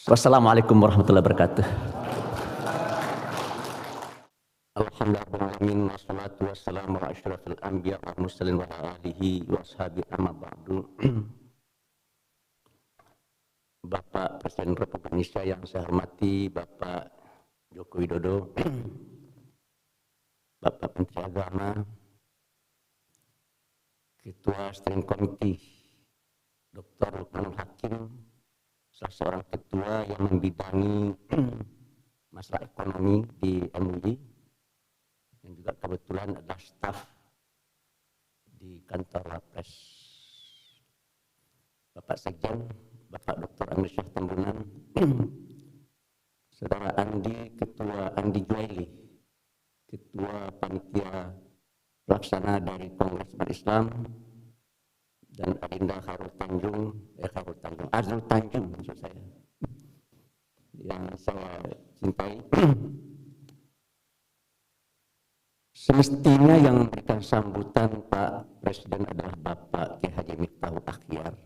Wassalamualaikum warahmatullahi wabarakatuh. Alhamdulillahirrahmanirrahim. Wassalatu wassalamu ala asyrafil anbiya wal mursalin wa ala alihi wa ashabihi amma ba'du. Bapak Presiden Republik Indonesia yang saya hormati, Bapak Joko Widodo, Bapak Menteri Agama, Ketua Steering Committee Dr. Lukmanul Hakim, salah seorang ketua yang membidangi masalah ekonomi di MUI, yang juga kebetulan adalah staf di kantor Wapres, Bapak Sekjen, Bapak Dr. Amir Syah Tambunan, Saudara Andi, Ketua Andi Juwaili, Ketua Panitia Pelaksana dari Kongres Umat Islam, dan Adinda Azrul Tanjung maksud saya, yang saya cintai. Semestinya yang memberikan sambutan Pak Presiden adalah Bapak Kiai Haji Miftahul Akhyar.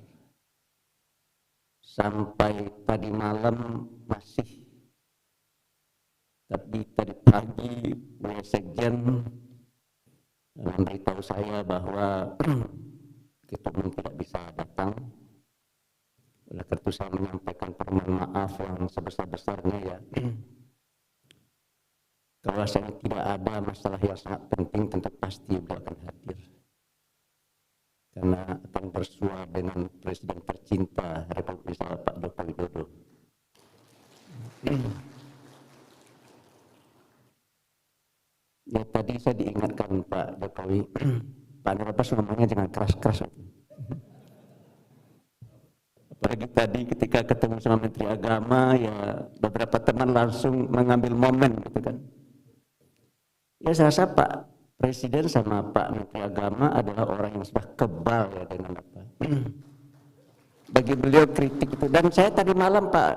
Sampai tadi malam masih, tapi tadi pagi beliau Sekjen memberitahu saya bahwa Ketua Umum tidak bisa datang. Oleh karena itu saya menyampaikan permohonan maaf yang sebesar-besarnya ya. Kalau saya tidak ada masalah yang sangat penting, tentu pasti beliau akan hadir. Karena akan bersua dengan Presiden tercinta Republik Indonesia Pak Joko Widodo. Ya tadi saya diingatkan Pak Jokowi, Pak Nurabas ngomongnya jangan keras-keras. Apalagi tadi ketika ketemu sama Menteri Agama, ya beberapa teman langsung mengambil momen gitu kan. Ya saya rasa Pak Presiden sama Pak Menteri Agama adalah orang yang sudah kebal ya dengan apa. Bagi beliau kritik itu. Dan saya tadi malam Pak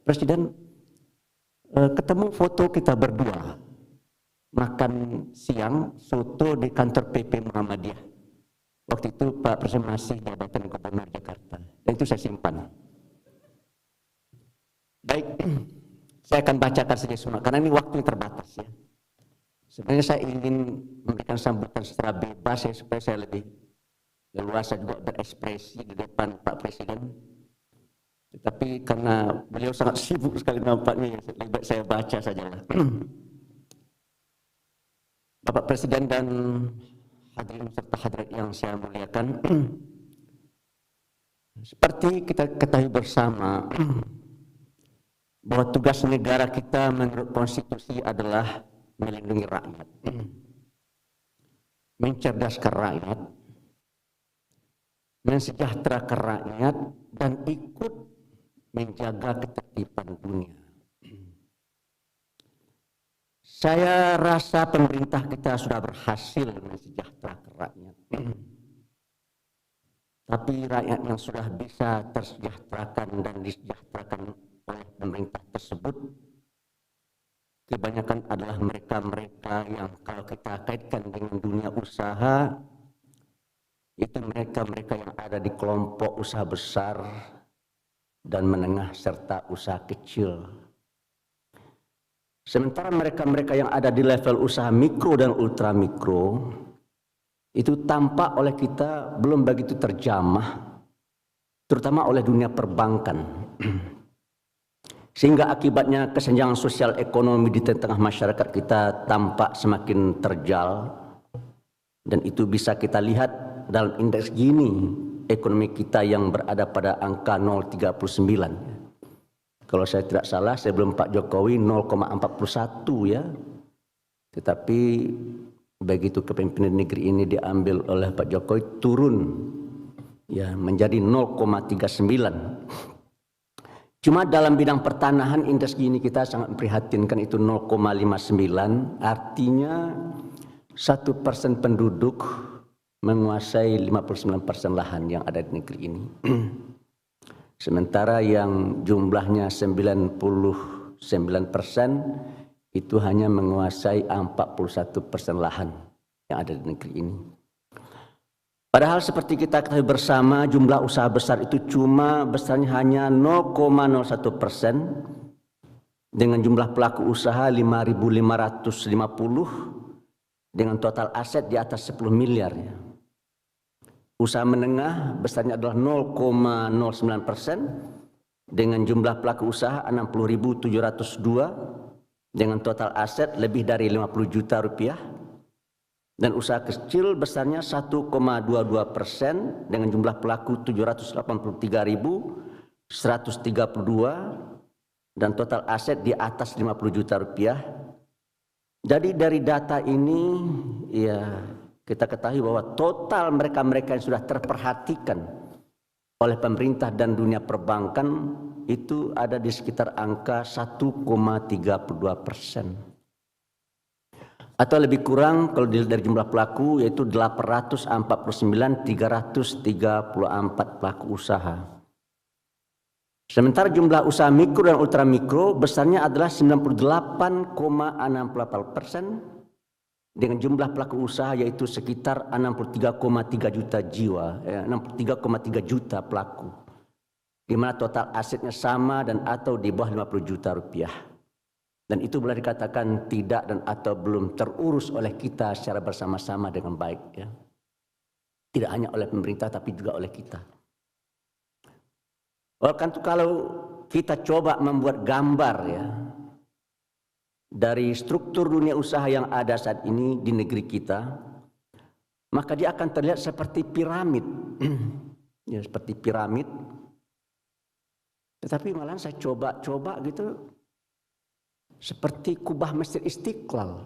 Presiden ketemu foto kita berdua makan siang soto di kantor PP Muhammadiyah. Waktu itu Pak Presiden masih jabatan Gubernur Jakarta, dan itu saya simpan. Baik, saya akan bacakan saja semua karena ini waktu yang terbatas ya. Sebenarnya saya ingin memberikan sambutan secara bebas ya, supaya saya lebih leluasa juga berekspresi di depan Pak Presiden. Tetapi karena beliau sangat sibuk sekali nampaknya, lebih baik saya baca sajalah. Bapak Presiden dan hadirin serta hadirat yang saya muliakan, seperti kita ketahui bersama bahwa tugas negara kita menurut konstitusi adalah melindungi rakyat, mencerdaskan rakyat, mensejahterakan rakyat, dan ikut menjaga ketertiban dunia. Saya rasa pemerintah kita sudah berhasil mensejahterakan rakyat. Tapi rakyat yang sudah bisa tersejahterakan dan disejahterakan oleh pemerintah tersebut, kebanyakan adalah mereka-mereka yang kalau kita kaitkan dengan dunia usaha, itu mereka-mereka yang ada di kelompok usaha besar dan menengah serta usaha kecil. Sementara mereka-mereka yang ada di level usaha mikro dan ultra mikro itu tampak oleh kita belum begitu terjamah, terutama oleh dunia perbankan. Sehingga akibatnya kesenjangan sosial ekonomi di tengah masyarakat kita tampak semakin terjal, dan itu bisa kita lihat dalam indeks Gini ekonomi kita yang berada pada angka 0,39. Kalau saya tidak salah sebelum Pak Jokowi 0,41 ya. Tetapi begitu kepemimpinan negeri ini diambil oleh Pak Jokowi turun ya menjadi 0,39. Cuma dalam bidang pertanahan indeks Gini kita sangat memprihatinkan, itu 0,59, artinya 1% penduduk menguasai 59% lahan yang ada di negeri ini. Sementara yang jumlahnya 99% itu hanya menguasai 41% lahan yang ada di negeri ini. Padahal seperti kita ketahui bersama, jumlah usaha besar itu cuma besarnya hanya 0,01% dengan jumlah pelaku usaha 5.550 dengan total aset di atas 10 miliar. Ya. Usaha menengah besarnya adalah 0,09% dengan jumlah pelaku usaha 60.702 dengan total aset lebih dari 50 juta rupiah. Dan usaha kecil besarnya 1,22% dengan jumlah pelaku 783.132 dan total aset di atas 50 juta rupiah. Jadi dari data ini ya kita ketahui bahwa total mereka-mereka yang sudah terperhatikan oleh pemerintah dan dunia perbankan itu ada di sekitar angka 1,32%. Atau lebih kurang kalau dilihat dari jumlah pelaku yaitu 849.334 pelaku usaha. Sementara jumlah usaha mikro dan ultramikro besarnya adalah 98,68% dengan jumlah pelaku usaha yaitu sekitar 63,3 juta jiwa, 63,3 juta pelaku, di mana total asetnya sama dan atau di bawah 50 juta rupiah. Dan itu boleh dikatakan tidak dan atau belum terurus oleh kita secara bersama-sama dengan baik. Ya. Tidak hanya oleh pemerintah tapi juga oleh kita. Oleh karena itu kalau kita coba membuat gambar ya dari struktur dunia usaha yang ada saat ini di negeri kita, maka dia akan terlihat seperti piramid. Ya, seperti piramid. Tetapi malahan saya coba gitu seperti kubah Masjid Istiqlal.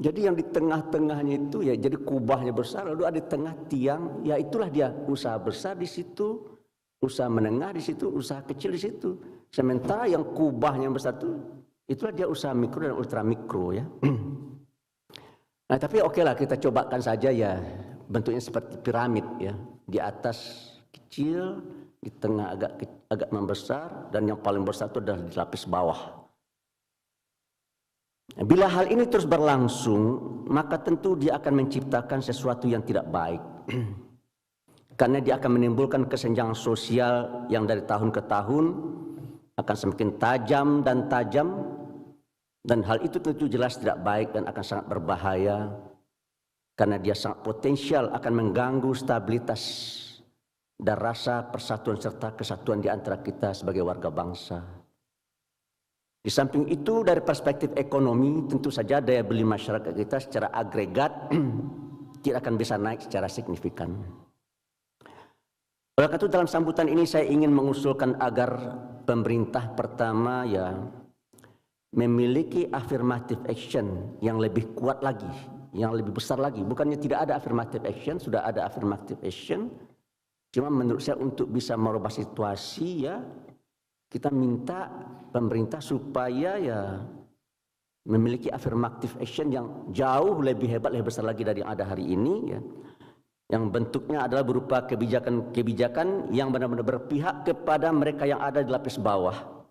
Jadi yang di tengah-tengahnya itu ya jadi kubahnya besar, lalu ada di tengah tiang, ya itulah dia usaha besar di situ, usaha menengah di situ, usaha kecil di situ. Sementara yang kubahnya besar itu itulah dia usaha mikro dan ultramikro ya. Nah, tapi oke lah kita cobakan saja ya bentuknya seperti piramid ya. Di atas kecil, di tengah agak membesar, dan yang paling besar itu adalah di lapis bawah. Bila hal ini terus berlangsung, maka tentu dia akan menciptakan sesuatu yang tidak baik. Karena dia akan menimbulkan kesenjangan sosial yang dari tahun ke tahun akan semakin tajam, dan hal itu tentu jelas tidak baik dan akan sangat berbahaya karena dia sangat potensial akan mengganggu stabilitas dan rasa persatuan serta kesatuan di antara kita sebagai warga bangsa. Di samping itu dari perspektif ekonomi tentu saja daya beli masyarakat kita secara agregat tidak akan bisa naik secara signifikan. Oleh karena itu dalam sambutan ini saya ingin mengusulkan agar pemerintah pertama ya memiliki affirmative action yang lebih kuat lagi, yang lebih besar lagi. Bukannya tidak ada affirmative action, sudah ada affirmative action. Cuma menurut saya untuk bisa merubah situasi ya kita minta pemerintah supaya ya memiliki affirmative action yang jauh lebih hebat, lebih besar lagi dari yang ada hari ini ya. Yang bentuknya adalah berupa kebijakan yang benar-benar berpihak kepada mereka yang ada di lapis bawah.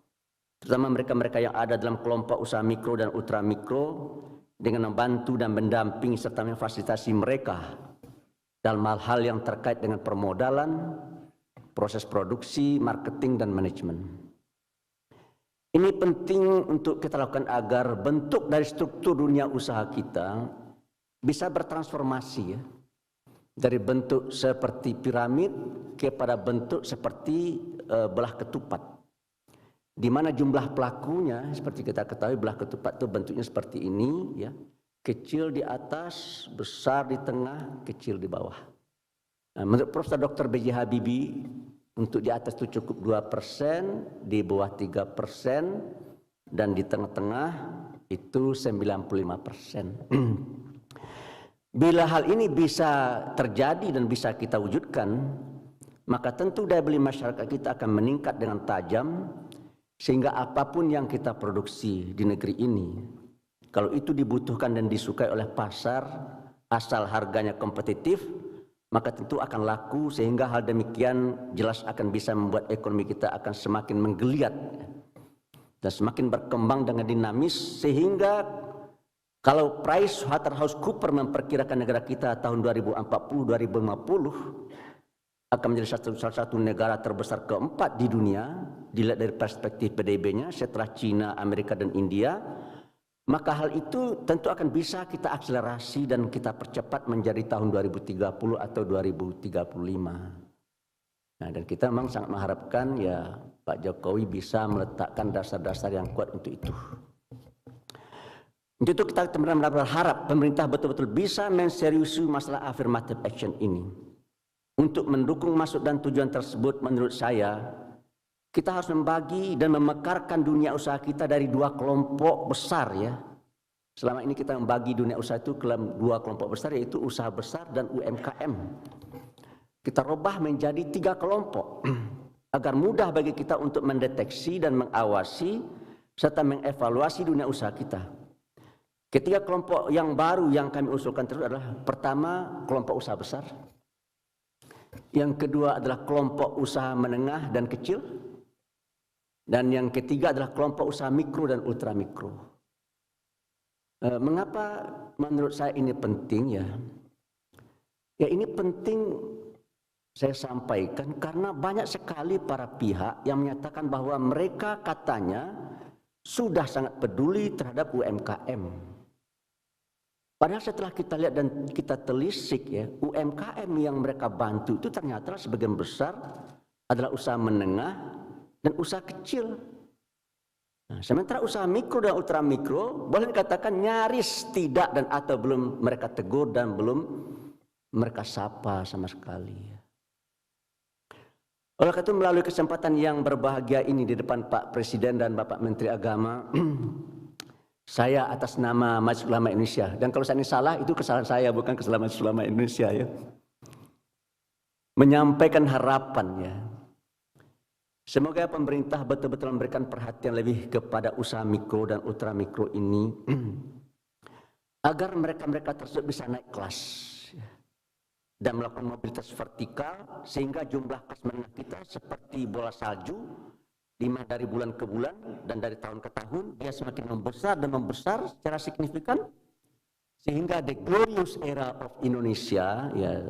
Terutama mereka-mereka yang ada dalam kelompok usaha mikro dan ultramikro dengan membantu dan mendampingi serta memfasilitasi mereka dalam hal-hal yang terkait dengan permodalan, proses produksi, marketing, dan manajemen. Ini penting untuk kita lakukan agar bentuk dari struktur dunia usaha kita bisa bertransformasi ya. Dari bentuk seperti piramid kepada bentuk seperti belah ketupat. Di mana jumlah pelakunya seperti kita ketahui belah ketupat itu bentuknya seperti ini ya. Kecil di atas, besar di tengah, kecil di bawah. Nah, menurut Profesor Dr. B.J. Habibie, untuk di atas itu cukup 2%, di bawah 3%, dan di tengah-tengah itu 95%. Bila hal ini bisa terjadi dan bisa kita wujudkan, maka tentu daya beli masyarakat kita akan meningkat dengan tajam, sehingga apapun yang kita produksi di negeri ini, kalau itu dibutuhkan dan disukai oleh pasar, asal harganya kompetitif, maka tentu akan laku, sehingga hal demikian jelas akan bisa membuat ekonomi kita akan semakin menggeliat dan semakin berkembang dengan dinamis, sehingga kalau PricewaterhouseCoopers memperkirakan negara kita tahun 2040-2050 akan menjadi salah satu negara terbesar keempat di dunia dilihat dari perspektif PDB-nya setelah China, Amerika, dan India, maka hal itu tentu akan bisa kita akselerasi dan kita percepat menjadi tahun 2030 atau 2035. Nah, dan kita memang sangat mengharapkan ya Pak Jokowi bisa meletakkan dasar-dasar yang kuat untuk itu. Untuk itu kita benar-benar berharap pemerintah betul-betul bisa menseriusi masalah affirmative action ini. Untuk mendukung maksud dan tujuan tersebut, menurut saya, kita harus membagi dan memekarkan dunia usaha kita dari dua kelompok besar ya. Selama ini kita membagi dunia usaha itu ke dalam dua kelompok besar, yaitu usaha besar dan UMKM. Kita rubah menjadi tiga kelompok agar mudah bagi kita untuk mendeteksi dan mengawasi serta mengevaluasi dunia usaha kita. Ketiga kelompok yang baru yang kami usulkan terus adalah: pertama, kelompok usaha besar. Yang kedua adalah kelompok usaha menengah dan kecil. Dan yang ketiga adalah kelompok usaha mikro dan ultra mikro. Mengapa menurut saya ini penting ya? Ya, ini penting saya sampaikan karena banyak sekali para pihak yang menyatakan bahwa mereka katanya sudah sangat peduli terhadap UMKM. Padahal setelah kita lihat dan kita telisik ya, UMKM yang mereka bantu itu ternyata sebagian besar adalah usaha menengah dan usaha kecil. Nah, sementara usaha mikro dan ultra mikro boleh dikatakan nyaris tidak dan atau belum mereka tegur dan belum mereka sapa sama sekali. Oleh karena itu, melalui kesempatan yang berbahagia ini di depan Pak Presiden dan Bapak Menteri Agama, saya atas nama Majelis Ulama Indonesia, dan kalau saya ini salah itu kesalahan saya, bukan kesalahan Majelis Ulama Indonesia ya, menyampaikan harapan ya, semoga pemerintah betul-betul memberikan perhatian lebih kepada usaha mikro dan ultra mikro ini agar mereka tersebut bisa naik kelas dan melakukan mobilitas vertikal, sehingga jumlah kelas menengah kita seperti bola salju, dari bulan ke bulan dan dari tahun ke tahun dia semakin membesar dan membesar secara signifikan, sehingga the glorious era of Indonesia ya,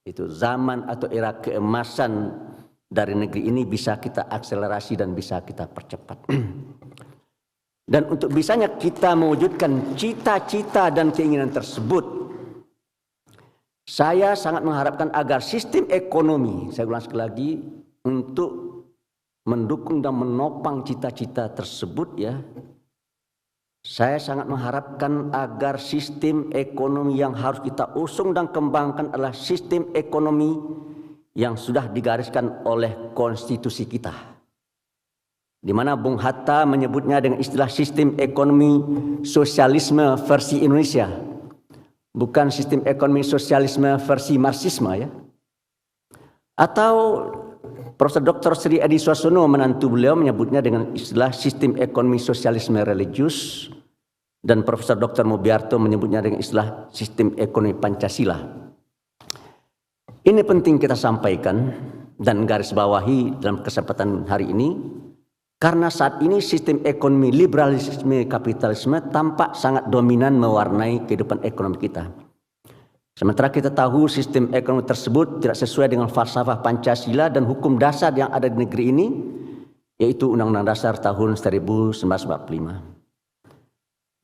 itu zaman atau era keemasan dari negeri ini bisa kita akselerasi dan bisa kita percepat. Dan untuk bisanya kita mewujudkan cita-cita dan keinginan tersebut, saya sangat mengharapkan agar sistem ekonomi, saya ulang sekali lagi, untuk mendukung dan menopang cita-cita tersebut ya, saya sangat mengharapkan agar sistem ekonomi yang harus kita usung dan kembangkan adalah sistem ekonomi yang sudah digariskan oleh konstitusi kita, di mana Bung Hatta menyebutnya dengan istilah sistem ekonomi sosialisme versi Indonesia, bukan sistem ekonomi sosialisme versi Marxisme ya. Atau Profesor Dr. Sri Edi Suarsono, menantu beliau, menyebutnya dengan istilah sistem ekonomi sosialisme religius, dan Profesor Dr. Mubiarto menyebutnya dengan istilah sistem ekonomi Pancasila. Ini penting kita sampaikan dan garis bawahi dalam kesempatan hari ini, karena saat ini sistem ekonomi liberalisme kapitalisme tampak sangat dominan mewarnai kehidupan ekonomi kita. Sementara kita tahu sistem ekonomi tersebut tidak sesuai dengan falsafah Pancasila dan hukum dasar yang ada di negeri ini, yaitu Undang-Undang Dasar tahun 1945.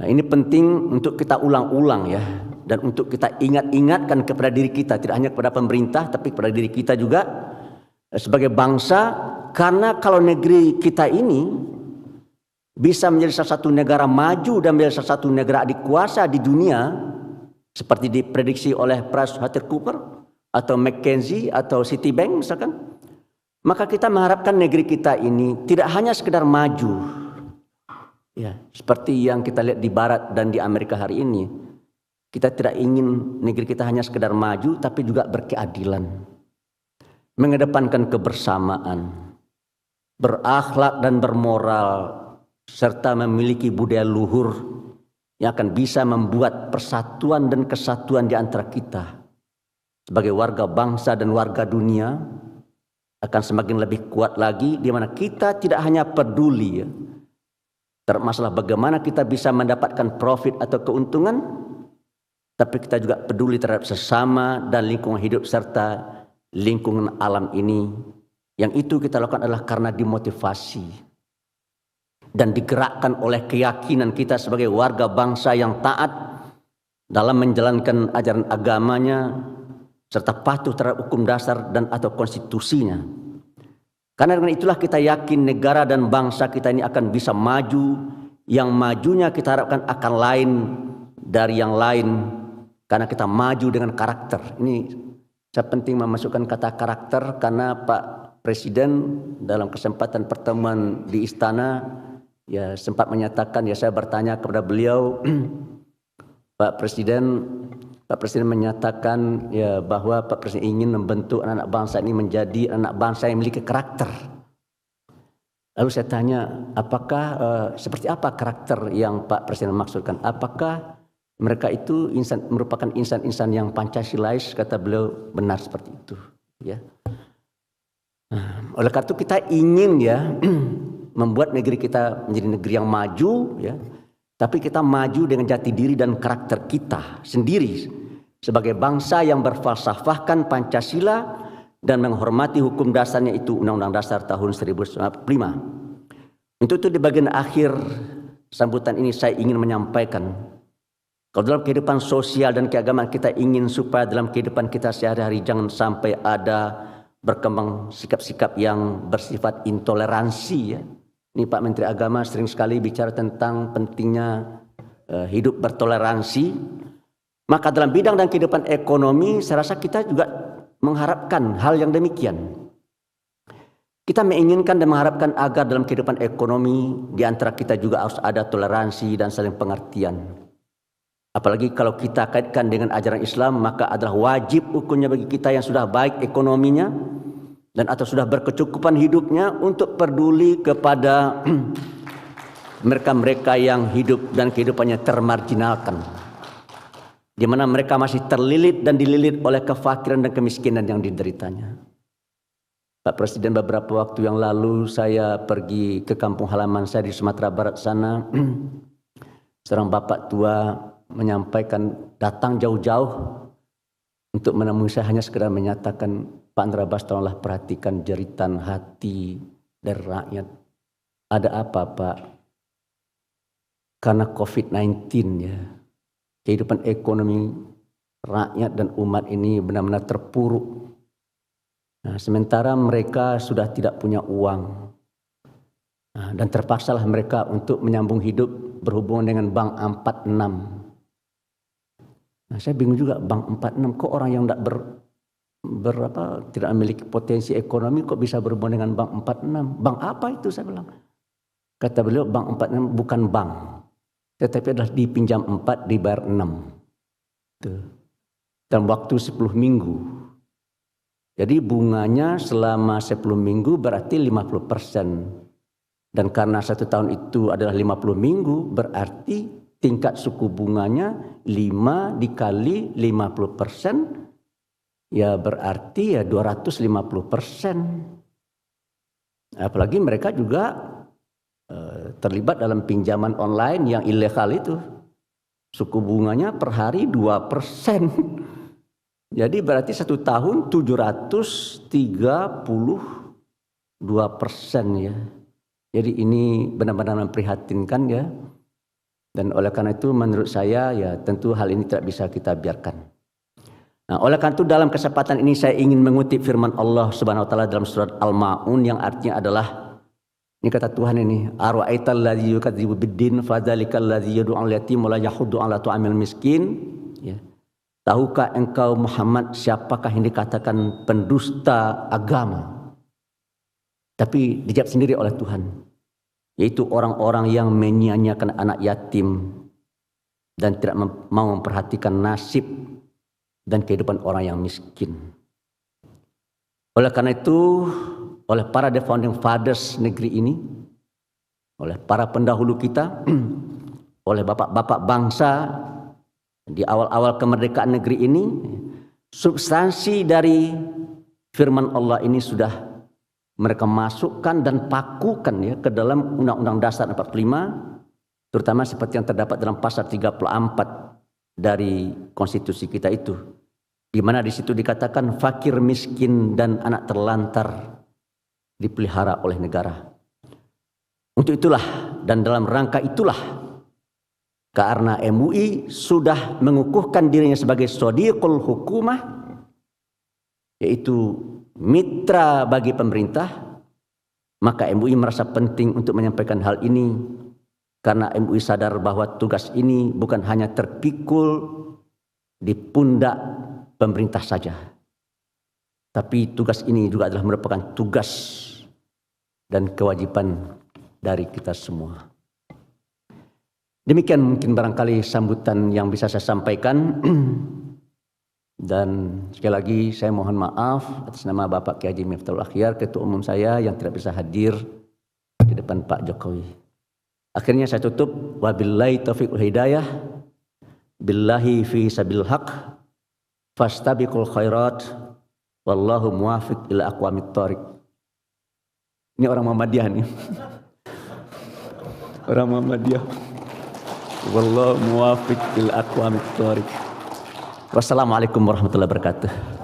Nah, ini penting untuk kita ulang-ulang ya, dan untuk kita ingat-ingatkan kepada diri kita, tidak hanya kepada pemerintah tapi kepada diri kita juga sebagai bangsa, karena kalau negeri kita ini bisa menjadi salah satu negara maju dan menjadi salah satu negara adikuasa di dunia, seperti diprediksi oleh PricewaterhouseCoopers atau McKinsey atau Citibank misalkan, maka kita mengharapkan negeri kita ini tidak hanya sekedar maju ya, seperti yang kita lihat di Barat dan di Amerika hari ini. Kita tidak ingin negeri kita hanya sekedar maju, tapi juga berkeadilan, mengedepankan kebersamaan, berakhlak dan bermoral, serta memiliki budaya luhur yang akan bisa membuat persatuan dan kesatuan di antara kita, sebagai warga bangsa dan warga dunia akan semakin lebih kuat lagi, di mana kita tidak hanya peduli terhadap masalah bagaimana kita bisa mendapatkan profit atau keuntungan, tapi kita juga peduli terhadap sesama dan lingkungan hidup serta lingkungan alam ini. Yang itu kita lakukan adalah karena dimotivasi dan digerakkan oleh keyakinan kita sebagai warga bangsa yang taat dalam menjalankan ajaran agamanya serta patuh terhadap hukum dasar dan atau konstitusinya. Karena dengan itulah kita yakin negara dan bangsa kita ini akan bisa maju, yang majunya kita harapkan akan lain dari yang lain karena kita maju dengan karakter. Ini saya penting memasukkan kata karakter karena Pak Presiden dalam kesempatan pertemuan di istana sempat menyatakan, saya bertanya kepada beliau, Pak Presiden menyatakan bahwa Pak Presiden ingin membentuk anak bangsa ini menjadi anak bangsa yang memiliki karakter. Lalu saya tanya, apakah seperti apa karakter yang Pak Presiden maksudkan? Apakah mereka itu merupakan insan-insan yang Pancasilais? Kata beliau, benar seperti itu. Oleh karena itu kita ingin membuat negeri kita menjadi negeri yang maju, tapi kita maju dengan jati diri dan karakter kita sendiri sebagai bangsa yang berfalsafahkan Pancasila dan menghormati hukum dasarnya, itu Undang-Undang Dasar tahun 1945. Untuk itu di bagian akhir sambutan ini saya ingin menyampaikan, kalau dalam kehidupan sosial dan keagamaan kita ingin supaya dalam kehidupan kita sehari-hari jangan sampai ada berkembang sikap-sikap yang bersifat intoleransi. Ini Pak Menteri Agama sering sekali bicara tentang pentingnya hidup bertoleransi. Maka dalam bidang dan kehidupan ekonomi saya rasa kita juga mengharapkan hal yang demikian. Kita menginginkan dan mengharapkan agar dalam kehidupan ekonomi di antara kita juga harus ada toleransi dan saling pengertian. Apalagi kalau kita kaitkan dengan ajaran Islam, maka adalah wajib hukumnya bagi kita yang sudah baik ekonominya dan atau sudah berkecukupan hidupnya untuk peduli kepada mereka-mereka yang hidup dan kehidupannya termarginalkan, di mana mereka masih terlilit dan dililit oleh kefakiran dan kemiskinan yang dideritanya. Pak Presiden, beberapa waktu yang lalu saya pergi ke kampung halaman saya di Sumatera Barat sana. Seorang bapak tua menyampaikan datang jauh-jauh untuk menemui saya, hanya sekedar menyatakan, Pak Andrabas, tolonglah perhatikan jeritan hati dari rakyat. Ada apa Pak? Karena COVID-19 kehidupan ekonomi rakyat dan umat ini benar-benar terpuruk. Sementara mereka sudah tidak punya uang. Dan terpaksalah mereka untuk menyambung hidup berhubungan dengan Bank 46. Saya bingung juga, Bank 46, kok orang yang tidak memiliki potensi ekonomi kok bisa berhubungan dengan Bank 46? Bank apa itu, saya bilang. Kata beliau, Bank 46 bukan bank, tetapi adalah dipinjam 4, dibayar 6. Dalam waktu 10 minggu. Jadi bunganya selama 10 minggu berarti 50%. Dan karena 1 tahun itu adalah 50 minggu, berarti tingkat suku bunganya 5 dikali 50%, berarti 250%. Apalagi mereka juga terlibat dalam pinjaman online yang ilegal itu. Suku bunganya per hari 2%. Jadi berarti 1 tahun 732%. Jadi ini benar-benar memprihatinkan Dan oleh karena itu menurut saya tentu hal ini tidak bisa kita biarkan. Nah, oleh karena itu dalam kesempatan ini saya ingin mengutip firman Allah Subhanahu wa taala dalam surat Al-Maun yang artinya adalah, ini kata Tuhan ini, ara'aital ladzi yukadzibu biddin fadzalikal ladzi yad'u al-yatim wa la yahuddu 'ala ta'amil miskin. Tahukah engkau Muhammad siapakah yang dikatakan pendusta agama? Tapi dijawab sendiri oleh Tuhan, yaitu orang-orang yang menyia-nyiakan anak yatim dan tidak mau memperhatikan nasib dan kehidupan orang yang miskin. Oleh karena itu, oleh para the founding fathers negeri ini, oleh para pendahulu kita, oleh bapak-bapak bangsa di awal-awal kemerdekaan negeri ini, substansi dari firman Allah ini sudah mereka masukkan dan pakukan ya ke dalam Undang-Undang Dasar 45, terutama seperti yang terdapat dalam pasal 34 dari konstitusi kita itu, di mana di situ dikatakan fakir, miskin dan anak terlantar dipelihara oleh negara. Untuk itulah dan dalam rangka itulah, karena MUI sudah mengukuhkan dirinya sebagai shadiqul hukumah, yaitu mitra bagi pemerintah, maka MUI merasa penting untuk menyampaikan hal ini, karena MUI sadar bahwa tugas ini bukan hanya terpikul di pundak pemerintah saja, tapi tugas ini juga adalah merupakan tugas dan kewajiban dari kita semua. Demikian mungkin barangkali sambutan yang bisa saya sampaikan. Dan sekali lagi saya mohon maaf atas nama Bapak Kiai Haji Miftahul Akhyar, Ketua Umum saya yang tidak bisa hadir di depan Pak Jokowi. Akhirnya saya tutup, wabillahi taufiq wal hidayah, billahi fi sabil haq, fastabiqul khairat, wallahu muwafiq ila aqwamit thoriq. Ini orang Muhammadiyah nih. Orang Muhammadiyah. Wallahu muwafiq ila aqwamit thoriq. Wassalamualaikum warahmatullahi wabarakatuh.